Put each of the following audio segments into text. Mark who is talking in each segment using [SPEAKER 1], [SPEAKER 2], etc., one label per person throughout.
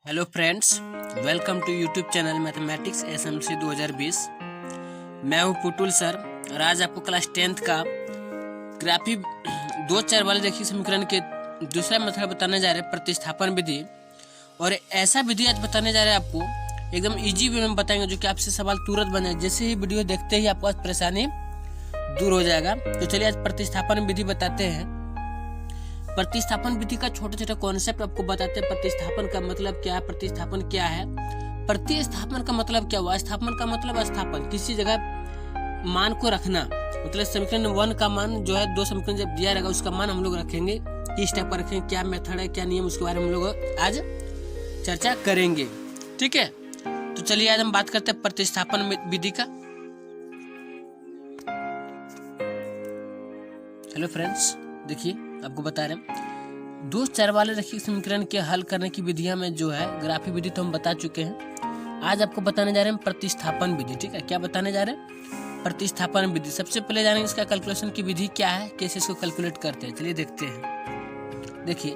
[SPEAKER 1] Hello friends, welcome to YouTube channel mathematics SMC 2020। मैं हूं Putul sir और आज आपको क्लास 10th का ग्राफी 2-4 वाले रेखीय समीकरण के दूसरा मेथड बताने जा रहे हैं, प्रतिस्थापन विधि। और ऐसा विधि आज बताने जा रहे हैं आपको, एकदम इजी वे में बताएंगे जो कि आपसे सवाल तुरंत बन जाए। जैसे ही वीडियो देखते ही आपको आज परेशानी दूर हो जाएगा। तो चलिए आज प्रतिस्थापन विधि बताते हैं। प्रतिस्थापन विधि का छोटा छोटा कॉन्सेप्ट आपको बताते हैं। प्रतिस्थापन का मतलब क्या है, प्रतिस्थापन क्या है, प्रतिस्थापन का मतलब क्या हुआ, स्थापन का मतलब स्थापन, किसी जगह मान को रखना। मतलब समीकरण 1 का मान जो है, दो समीकरण जब दिया रहेगा उसका मान हम लोग रखेंगे, किस टाइप का रखेंगे, क्या मेथड है, क्या नियम, उसके बारे में हम लोग आज चर्चा करेंगे। ठीक है, तो चलिए आज हम बात करते हैं प्रतिस्थापन विधि का। हेलो फ्रेंड्स, देखिए आपको बता रहे हैं 2-4 वाले रेखीय समीकरण के हल करने की विधियां में जो है ग्राफी विधि तो हम बता चुके हैं। आज आपको बताने जा रहे हैं प्रतिस्थापन विधि। ठीक है, क्या बताने जा रहे हैं, प्रतिस्थापन विधि। सबसे पहले जानेंगे इसका कैलकुलेशन की विधि क्या है, कैसे इसको कैलकुलेट करते हैं। चलिए देखते हैं। देखिए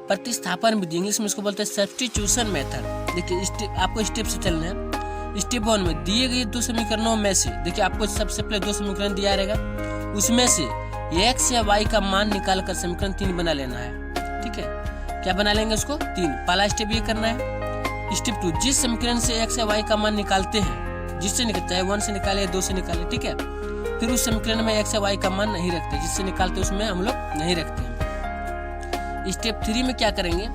[SPEAKER 1] प्रतिस्थापन विधि, इंग्लिश में इसको बोलते हैं सब्स्टिट्यूशन मेथड। देखिए आपको स्टेप से चलना है। स्टेप 1 में दिए गए दो समीकरणों में से, देखिए आपको सबसे पहले दो समीकरण दिया रहेगा, उसमें से x या y का मान निकालकर समीकरण 3 बना लेना है। ठीक है, क्या बना लेंगे उसको 3। पहला स्टेप ये करना है। स्टेप 2, जिस समीकरण से x या y का मान निकालते हैं, जिससे चाहे 1 से निकाले 2 से निकाले, ठीक है, फिर उस समीकरण में x या y का मान नहीं रखते, जिससे निकालते उसमें हम लोग नहीं रखते हैं। स्टेप 3 में क्या करेंगे,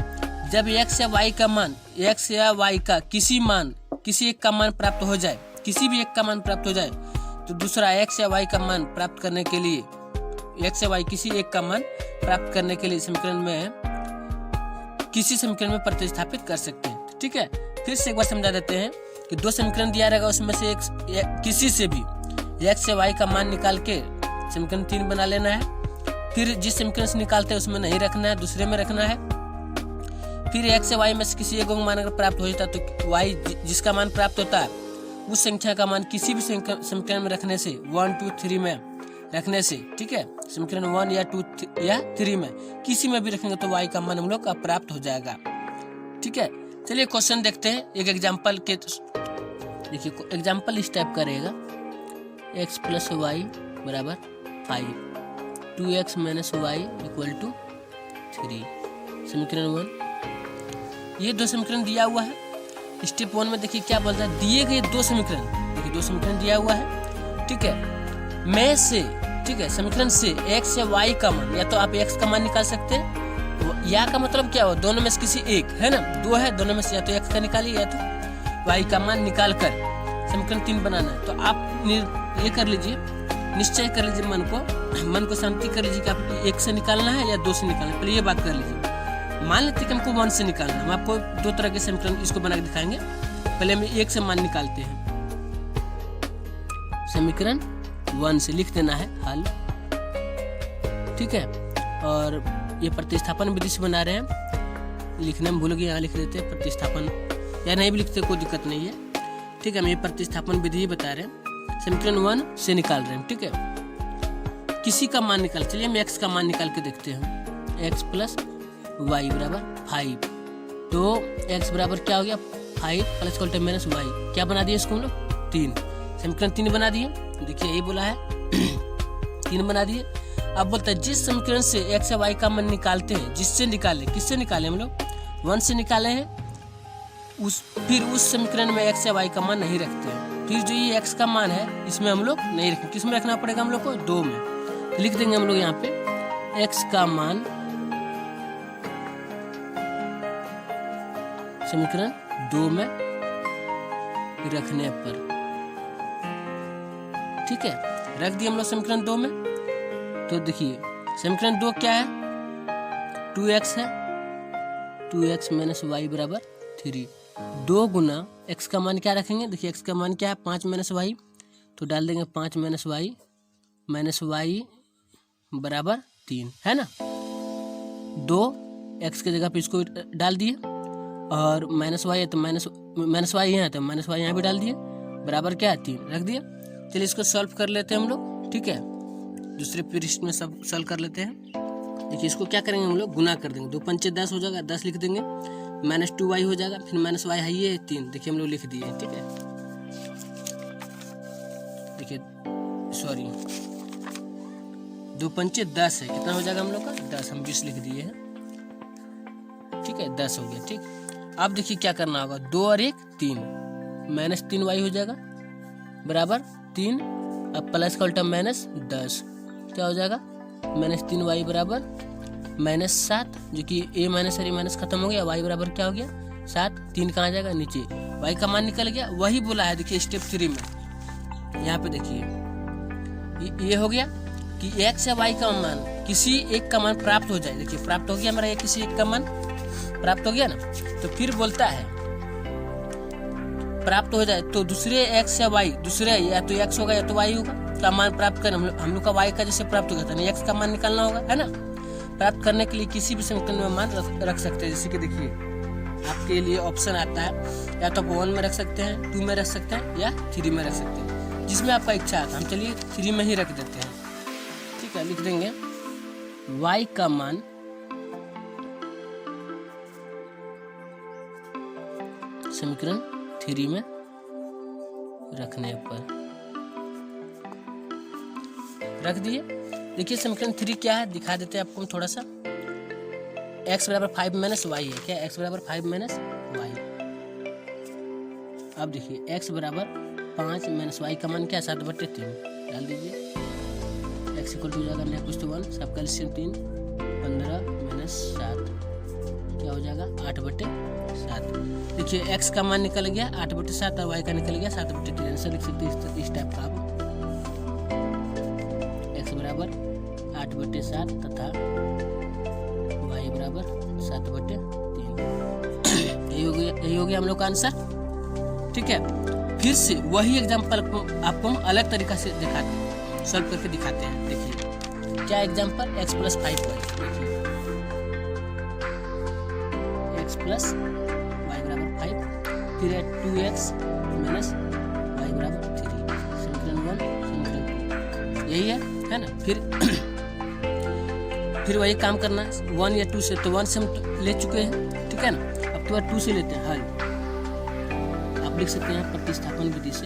[SPEAKER 1] जब x या y का मान, x या y का किसी एक का मान प्राप्त हो जाए, किसी भी एक का मान प्राप्त हो जाए, तो दूसरा x या y का मान प्राप्त करने के लिए, x या y किसी एक का मान प्राप्त करने के लिए समीकरण में, किसी समीकरण में प्रतिस्थापित कर सकते हैं। ठीक है, फिर से एक बार समझा देते हैं कि दो समीकरण दिया रहेगा, उसमें से किसी से भी x या y का मान निकाल के समीकरण 3 बना लेना है। फिर जिस समीकरण से निकालते हैं उसमें नहीं रखना है, दूसरे में रखना है। फिर x या y में से किसी एक मान अगर प्राप्त हो जाता है तो y जिसका मान प्राप्त होता है उस संख्या का मान किसी भी समीकरण में रखने से, 1, 2, 3 में रखने से, ठीक है, समीकरण 1 या 2 या 3 में किसी में भी रखेंगे तो y का मान हम लोग का प्राप्त हो जाएगा। ठीक है, चलिए क्वेश्चन देखते हैं एक एग्जांपल के। देखिए एग्जांपल इस टाइप का रहेगा, x + y = 5, 2x - y = 3, समीकरण 1। ये दो समीकरण दिया हुआ है। स्टेप 1 में देखिए क्या बोलता है, दिए गए दो समीकरण, देखिए दो समीकरण दिया हुआ है, ठीक है, में से, ठीक है, समीकरण से x या y का मान, या तो आप x का मान निकाल सकते हैं, या का मतलब क्या हो, दोनों में से किसी एक है ना, दो है, दोनों में से या तो x का निकालिए या तो y का मान निकाल कर समीकरण 3 बनाना है। तो आप ये कर लीजिए, निश्चय कर लीजिए, मन को शांति कर लीजिए कि आप 1 से निकालना है या 2 से निकालना है। पहले ये बात कर लीजिए। मान लेते कि हमको 1 से निकालना है, हम आपको दो तरह के समीकरण इसको बना के दिखाएंगे। पहले हम 1 से मान निकालते हैं, समीकरण 1 से लिख देना है हल। ठीक है, और ये प्रतिस्थापन विधि से बना रहे हैं, लिखने में भूल गए, यहाँ लिख देते हैं प्रतिस्थापन, या नहीं भी लिखते कोई दिक्कत नहीं है। ठीक है, हम ये प्रतिस्थापन विधि ही बता रहे हैं, समीकरण 1 से निकाल रहे हैं। ठीक है, किसी का मान निकाल, चलिए हम x का मान निकाल के देखते हैं। x + y = 5, तो x बराबर क्या हो गया, 5 + y, क्या बना दिए इसको हम लोग 3, समीकरण 3 बना दिए। देखिए यही बोला है 3 बना दिए। अब बोलता है जिस समीकरण से x या y का मान निकालते हैं, जिससे निकाले, किससे निकाले हम लोग 1 से निकाले हैं, फिर उस समीकरण में x या y का मान नहीं रखते हैं। फिर जो ये x का मान है इसमें हम लोग नहीं रखेंगे, किस में रखना पड़ेगा हम लोग को, 2 में। लिख देंगे हम लोग यहाँ पे x का मान समीकरण 2 में रखने पर, ठीक है, रख दिए हम लोग समीकरण 2 में। तो देखिए समीकरण 2 क्या है, 2x है, 2x - y = 3, 2 गुना x का मान क्या रखेंगे, देखिए x का मान क्या है, 5 - y, तो डाल देंगे 5 - y = 3, है ना। 2 x की जगह पे इसको डाल दिए, और -y है तो -y यहाँ, तो -y यहाँ भी डाल दिए, बराबर क्या है 3, रख दिया। चलिए इसको सॉल्व कर लेते हैं हम लोग। ठीक है, दूसरे पृष्ठ में सब सॉल्व कर लेते हैं। देखिए इसको क्या करेंगे हम लोग, गुना कर देंगे, 2 × 5 = 10 हो जाएगा, 10 लिख देंगे, -2y हो जाएगा, फिर -y है ये 3, देखिए हम लोग लिख दिए, ठीक है। देखिए सॉरी 2 पंचे 10 है, कितना हो जाएगा हम लोग का 10, हम 20 लिख दिए हैं, ठीक है, 10 हो गया, ठीक। अब देखिए क्या करना होगा, 2 और 1 3, -3y हो जाएगा बराबर 3, अब प्लस का उल्टा -10, क्या हो जाएगा -3y बराबर -7, जो कि a माइनस और a माइनस खत्म हो गया, y बराबर क्या हो गया 7, 3 कहाँ जाएगा नीचे, y का मान निकल गया, वही बोला है। देखिए स्टेप 3 में यहाँ पे देखिए ये हो गया कि x या y का मान किसी एक का मान प्राप्त हो जाए। देखिए प्राप्त हो गया हमारा, ये किसी एक का मान प्राप्त हो गया ना, तो फिर बोलता है प्राप्त हो जाए तो दूसरे x या y, दूसरे या तो x होगा या तो y होगा, का मान प्राप्त करना, हम लोग का y का जैसे प्राप्त हो गया था, x का मान निकालना होगा, है ना। प्राप्त करने के लिए किसी भी समीकरण में मान रख सकते हैं, जैसे कि देखिए आपके लिए ऑप्शन आता है, या तो 1 में रख सकते हैं, 2 में रख सकते हैं, या 3 में रख सकते हैं, जिसमें आपका इच्छा आता है। हम चलिए 3 में ही रख देते हैं, ठीक है। लिख देंगे y का मान समीकरण 3 में रखने पर रख दिए। देखिए समीकरण 3 क्या है, दिखा देते हैं आपको थोड़ा सा। x बराबर 5 माइनस वाई है, क्या x बराबर 5 माइनस वाई। अब देखिए x बराबर 5 माइनस वाई का मान क्या है 7/3, डाल दीजिए। x इक्वल टू जाएगा -1, सबका एलसीएम 3, 15 माइनस 7 क्या हो जाएगा 8/7। देखिए x का मान निकल गया 8/7 और y का निकल गया 7/3, आंसर लिख सकते हैं इस टाइप का आप। x बराबर 8/7 तथा y बराबर 7/3, यही हो गया हम लोग का आंसर, ठीक है। फिर से वही एग्जाम्पल को आपको हम अलग तरीका से दिखाते हैं, सॉल्व करके दिखाते हैं। देखिए क्या एग्जाम्पल, x + 5y, देखिए x + y बराबर 5, फिर है 2x - y बराबर 3, समीकरण 1 समीकरण 2 यही है ना। फिर वही काम करना 1 या 2 से, तो 1 से हम ले चुके हैं, ठीक है ना। अब तो 2 से लेते हैं हल, आप लिख सकते हैं प्रतिस्थापन विधि से।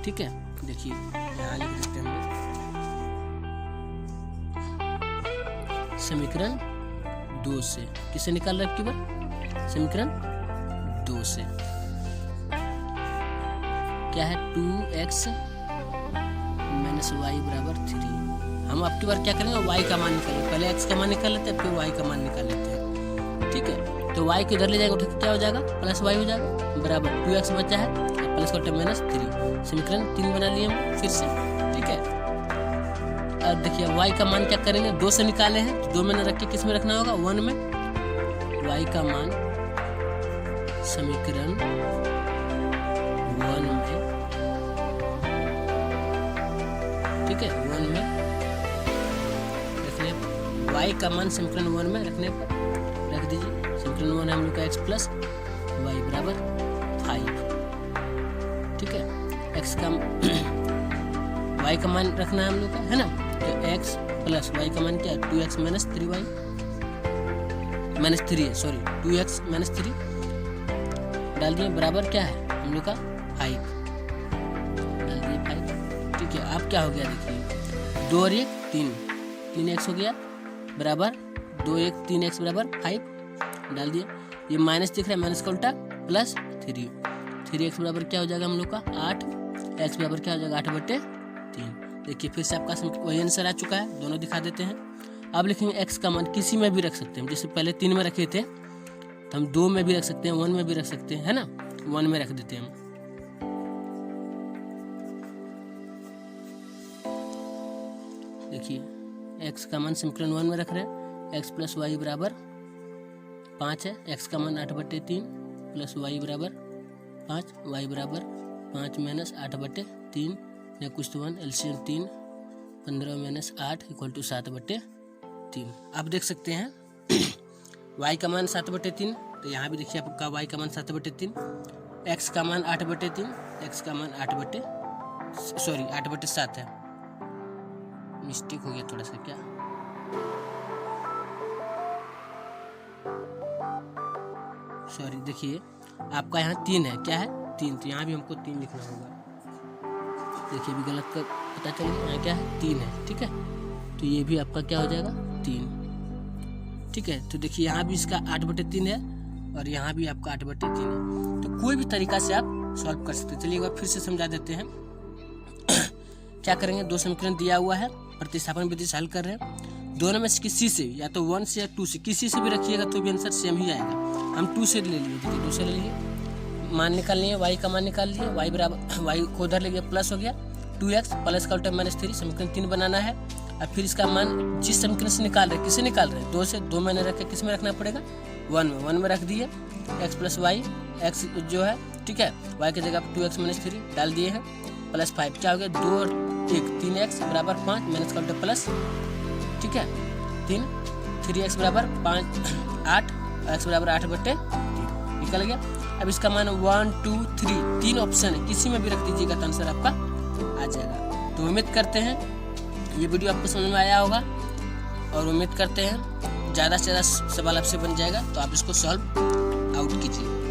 [SPEAKER 1] ठीक है, देखिए यहाँ लिख देते हैं हम समीकरण 2 से, किसे निकाल रहे हैं बार, समीकरण 2 से क्या है 2x - y बराबर 3। हम आपकी बार क्या करेंगे, y का मान निकालेंगे, पहले x का मान निकाल लेते हैं फिर y का मान निकाल लेते हैं, ठीक है। तो y को इधर ले जाएंगे तो क्या हो जाएगा +y हो जाएगा बराबर 2x बचा है प्लस का -3, समीकरण 3 बना लिए हम फिर से, ठीक है। अब देखिए y का मान क्या करेंगे, 2 से निकाले हैं, 2 में न रख के किस में रखना होगा 1 में, y का मान समीकरण 1 में, ठीक है 1 में रखने पर, y का मान समीकरण 1 में रखने पर रख दीजिए। समीकरण 1 है हम लोग का x + y बराबर 5, ठीक है। x का y का मान रखना है हम लोग का, है ना। तो x + y का मान क्या है 2x - 3y -3 है, सॉरी 2x - 3 डाल दिए, बराबर क्या है हम लोग का 5, डाल दिए 5, ठीक है। अब क्या हो गया देखिए 2 और 1 3, 3x हो गया बराबर 2 1 3x बराबर 5, डाल दिए। ये माइनस दिख रहा है, माइनस का उल्टा +3, 3x बराबर क्या हो जाएगा हम लोग का 8, x बराबर क्या हो जाएगा 8/3। देखिए फिर से आपका वही आंसर आ चुका है, दोनों दिखा देते हैं। अब लिखेंगे x का मान किसी में भी रख सकते हैं, जैसे पहले 3 में रखे थे तो हम 2 में भी रख सकते हैं, 1 में भी रख सकते हैं, है ना। 1 में रख देते हैं हम, देखिए x का मान समीकरण 1 में रख रहे हैं, x + y बराबर 5 है, x का मान 8/3 + y बराबर 5, y बराबर 5 - 8/3 या कुछ तो 1, एलसीएम 3, 15 - 8 = 7/3। आप देख सकते हैं y का मान 7/3, तो यहाँ भी देखिए आपका y का मान 7/3, x का मान 8/3, x का मान 8/3, सॉरी 8/7 है, मिस्टेक हो गया थोड़ा सा क्या। सॉरी देखिए आपका यहाँ 3 है, क्या है 3, तो यहाँ भी हमको 3 लिखना होगा। देखिए भी गलत का पता चल गया, यहाँ क्या है 3 है, ठीक है। तो ये भी आपका क्या हो जाएगा 3, ठीक है। तो देखिए यहाँ भी इसका 8/3 है और यहाँ भी आपका 8/3 है। तो कोई भी तरीका से आप सॉल्व कर सकते हैं। चलिए एक बार फिर से समझा देते हैं। क्या करेंगे, 2 समीकरण दिया हुआ है, प्रतिस्थापन विधि से हल कर रहे हैं। दोनों में से किसी से, या तो 1 से या 2 से, किसी से भी रखिएगा तो भी आंसर सेम ही आएगा। हम 2 से ले लिए, देखिए 2 से ले लिए, मान निकाल लिए, y का मान निकाल लिए, y बराबर, y को उधर ले गया प्लस हो गया 2x प्लस का उल्टा -3, समीकरण 3 बनाना है। और फिर इसका मान जिस समीकरण से निकाल रहे हैं, किसे निकाल रहे हैं 2 से, 2 मैंने रखे, किस में रखना पड़ेगा 1 में रख दिए, x प्लस वाई, x जो है ठीक है, y की जगह 2x - 3 डाल दिए हैं, प्लस 5, क्या हो गया 2 और 1 3x बराबर 5, माइनस का उल्टा प्लस, ठीक है 3, 3x बराबर 5 8, x बराबर 8/3 निकल गया। अब इसका मान 1 2 3 ऑप्शन है, किसी में भी रख दीजिएगा तो आंसर आपका आ जाएगा। तो उम्मीद करते हैं ये वीडियो आपको समझ में आया होगा, और उम्मीद करते हैं ज़्यादा से ज़्यादा सवाल आपसे बन जाएगा, तो आप इसको सॉल्व आउट कीजिए।